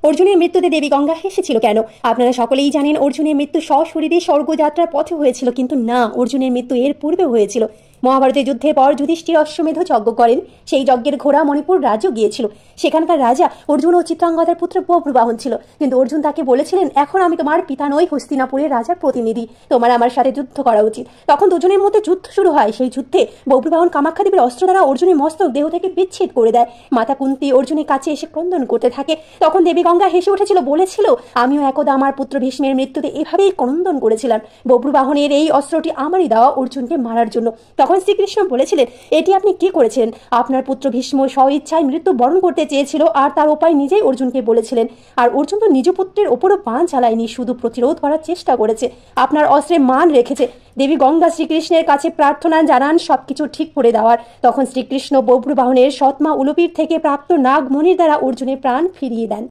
অর্জুনের মৃত্যুতে দেবী গঙ্গা হেসেছিল কেন? আপনারা সকলেই জানেন অর্জুনের মৃত্যু সশরীরে স্বর্গযাত্রার পথে হয়েছিল, কিন্তু না, অর্জুনের মৃত্যু এর পূর্বে হয়েছিল। মহাভারতের যুদ্ধের পর যুধিষ্ঠির অশ্বমেধ যজ্ঞ করেন। সেই যজ্ঞের ঘোড়া মণিপুর রাজ্য গিয়েছিল। সেখানকার রাজা অর্জুন ও চিত্রাঙ্গদার পুত্র বভ্রুবাহন ছিল, কিন্তু অর্জুন তাকে বলেছিলেন, এখন আমি তোমার পিতা নই, হস্তিনাপুরের রাজার প্রতিনিধি, তোমার আমার সাথে যুদ্ধ করা উচিত। তখন দুজনের মধ্যে যুদ্ধ শুরু হয়। সেই যুদ্ধে বভ্রুবাহন কামাখ্যা দেবীর অস্ত্র দ্বারা অর্জুনের মস্তক দেহ থেকে বিচ্ছেদ করে দেয়। মাতা কুন্তী অর্জুনের কাছে এসে ক্রন্দন করতে থাকে। তখন দেবী গঙ্গা হেসে উঠেছিল, বলেছিল, আমিও একদা আমার পুত্র ভীষ্মের মৃত্যুতে এভাবেই ক্রন্দন করেছিলাম। বভ্রুবাহনের এই অস্ত্রটি আমারই দেওয়া অর্জুনকে মারার জন্য। তখন শ্রীকৃষ্ণ বলেছিলেন, এটি আপনি কি করেছিলেন? আপনার পুত্র ভীষ্ম স্বইচ্ছায় মৃত্যু বরণ করতে চেয়েছিল, আর তার উপায় নিজেই অর্জুনকে বলেছিলেন। আর অর্জুন তো নিজ পুত্রের ওপরও বাণ চালায়নি, শুধু প্রতিরোধ করার চেষ্টা করেছে, আপনার অস্ত্রে মান রেখেছে। দেবী গঙ্গা শ্রীকৃষ্ণের কাছে প্রার্থনা জানান সবকিছু ঠিক করে দেওয়ার। তখন শ্রীকৃষ্ণ বভ্রুবাহনের সৎমা উলুপির থেকে প্রাপ্ত নাগমণির দ্বারা অর্জুনের প্রাণ ফিরিয়ে দেন।